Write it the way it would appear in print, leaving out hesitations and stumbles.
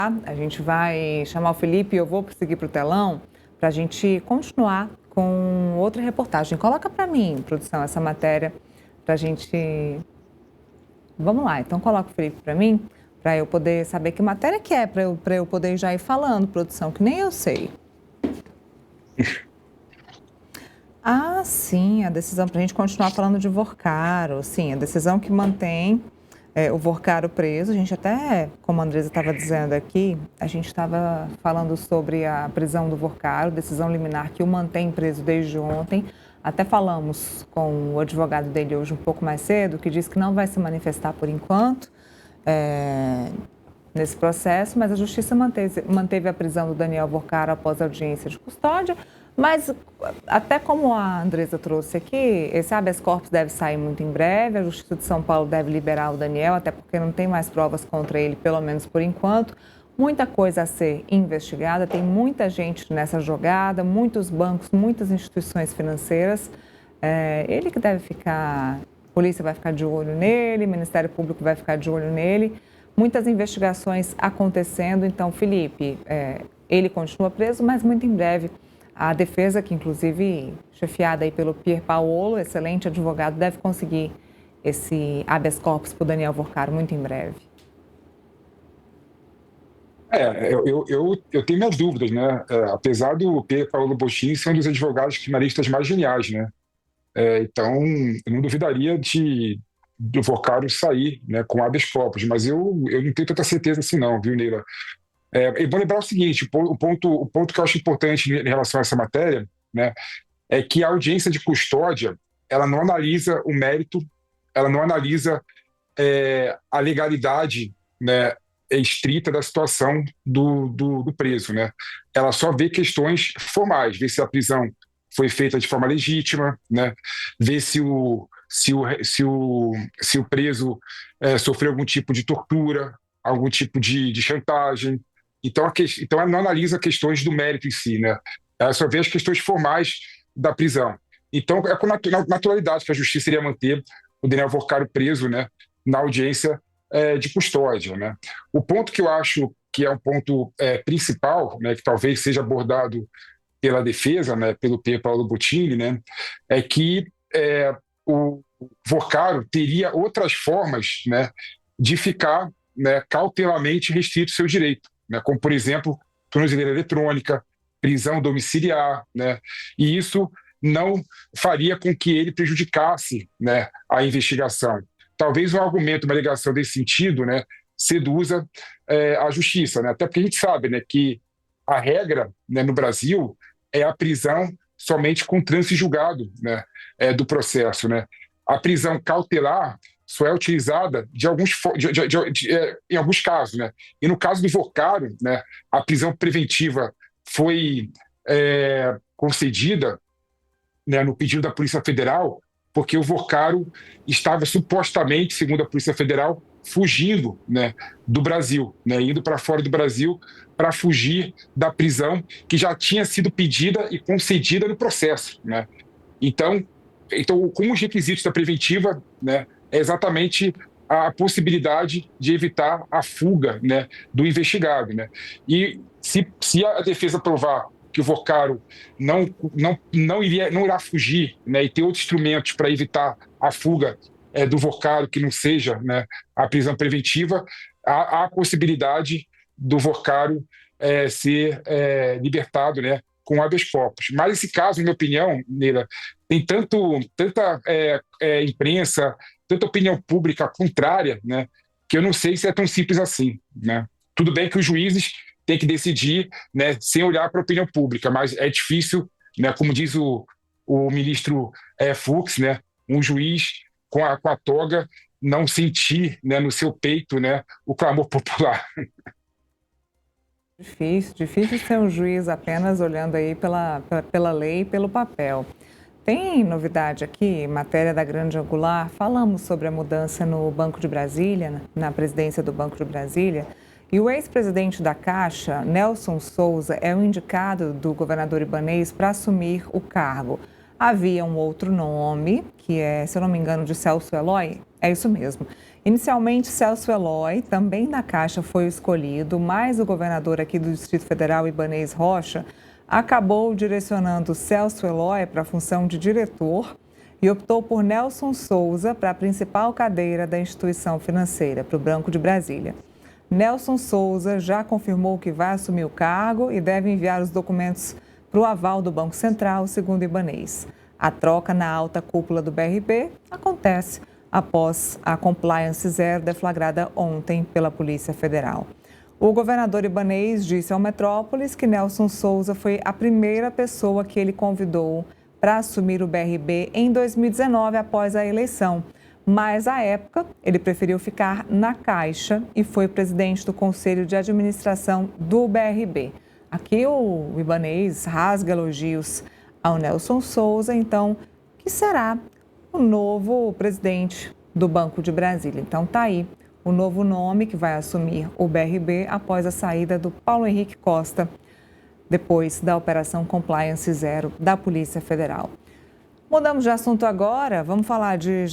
A gente vai chamar o Felipe e eu vou seguir para o telão para a gente continuar com outra reportagem. Coloca para mim, produção, essa matéria para a gente... Vamos lá, então coloca o Felipe para mim, para eu poder saber que matéria que é, para eu poder já ir falando, produção, que nem eu sei. Ah, sim, a decisão para a gente continuar falando de Vorcaro, sim, a decisão que mantém o Vorcaro preso. A gente até, como a Andresa estava dizendo aqui, a gente estava falando sobre a prisão do Vorcaro, decisão liminar que o mantém preso desde ontem. Até falamos com o advogado dele hoje um pouco mais cedo, que disse que não vai se manifestar por enquanto nesse processo, mas a Justiça manteve a prisão do Daniel Vorcaro após a audiência de custódia. Mas, até como a Andresa trouxe aqui, esse habeas corpus deve sair muito em breve, a Justiça de São Paulo deve liberar o Daniel, até porque não tem mais provas contra ele, pelo menos por enquanto. Muita coisa a ser investigada, tem muita gente nessa jogada, muitos bancos, muitas instituições financeiras. Ele que deve ficar, a polícia vai ficar de olho nele, o Ministério Público vai ficar de olho nele. Muitas investigações acontecendo, então, Felipe, ele continua preso, mas muito em breve a defesa, que inclusive chefiada aí pelo Pier Paolo, excelente advogado, deve conseguir esse habeas corpus para o Daniel Vorcaro muito em breve. Eu tenho minhas dúvidas, né? Apesar do Pier Paolo Boschini ser um dos advogados criminalistas mais geniais, né? Então, eu não duvidaria do Vorcaro sair, né, com habeas corpus, mas eu não tenho tanta certeza assim não, viu, Neila? E vou lembrar o seguinte, o ponto que eu acho importante em relação a essa matéria, né, é que a audiência de custódia, ela não analisa o mérito, ela não analisa a legalidade, né, estrita da situação do preso, né? Ela só vê questões formais, vê se a prisão foi feita de forma legítima, né? Vê se o preso sofreu algum tipo de tortura, algum tipo de chantagem. Então, então, ela não analisa questões do mérito em si, né? Ela só vê as questões formais da prisão. Então, é com naturalidade que a justiça iria manter o Daniel Vorcaro preso, né, na audiência de custódia, né? O ponto que eu acho que é um ponto principal, né, que talvez seja abordado pela defesa, né, pelo Pier Paolo Boschini, né, é que o Vorcaro teria outras formas, né, de ficar, né, cautelarmente restrito ao seu direito, né, como, por exemplo, tornozeleira eletrônica, prisão domiciliar, né, e isso não faria com que ele prejudicasse, né, a investigação. Talvez um argumento, uma alegação desse sentido, né, seduza a justiça, né, até porque a gente sabe, né, que a regra, né, no Brasil é a prisão somente com trânsito julgado, né, do processo, né. A prisão cautelar só é utilizada em alguns casos, né. E no caso do Vorcaro, né, a prisão preventiva foi concedida, né, no pedido da Polícia Federal, porque o Vorcaro estava supostamente, segundo a Polícia Federal, fugindo, né, do Brasil, né, indo para fora do Brasil para fugir da prisão que já tinha sido pedida e concedida no processo, né? Então, como os requisitos da preventiva, né, é exatamente a possibilidade de evitar a fuga, né, do investigado, né? E se a defesa provar que o Vorcaro não irá fugir, né, e ter outros instrumentos para evitar a fuga do Vorcaro que não seja, né, a prisão preventiva, há a possibilidade do Vorcaro ser libertado, né, com habeas corpus. Mas esse caso, na minha opinião, Neila, tem tanta imprensa, tanta opinião pública contrária, né, que eu não sei se é tão simples assim, né? Tudo bem que os juízes têm que decidir, né, sem olhar para a opinião pública, mas é difícil, né, como diz o ministro Fux, né, um juiz com a toga não sentir, né, no seu peito, né, o clamor popular. Difícil ser um juiz apenas olhando aí pela lei e pelo papel. Tem novidade aqui, matéria da Grande Angular, falamos sobre a mudança no Banco de Brasília, na presidência do Banco de Brasília, e o ex-presidente da Caixa, Nelson Souza, é o indicado do governador Ibanez para assumir o cargo. Havia um outro nome, que é, se eu não me engano, de Celso Eloy, é isso mesmo. Inicialmente, Celso Eloy, também na Caixa, foi o escolhido, mas o governador aqui do Distrito Federal, Ibanez Rocha, acabou direcionando Celso Eloy para a função de diretor e optou por Nelson Souza para a principal cadeira da instituição financeira, para o Banco de Brasília. Nelson Souza já confirmou que vai assumir o cargo e deve enviar os documentos para o aval do Banco Central, segundo Ibanez. A troca na alta cúpula do BRB acontece após a Compliance Zero deflagrada ontem pela Polícia Federal. O governador Ibanez disse ao Metrópolis que Nelson Souza foi a primeira pessoa que ele convidou para assumir o BRB em 2019, após a eleição. Mas, à época, ele preferiu ficar na Caixa e foi presidente do Conselho de Administração do BRB. Aqui o Ibanez rasga elogios ao Nelson Souza, então, que será o novo presidente do Banco de Brasília. Então, está aí o novo nome que vai assumir o BRB após a saída do Paulo Henrique Costa, depois da Operação Compliance Zero da Polícia Federal. Mudamos de assunto agora, vamos falar de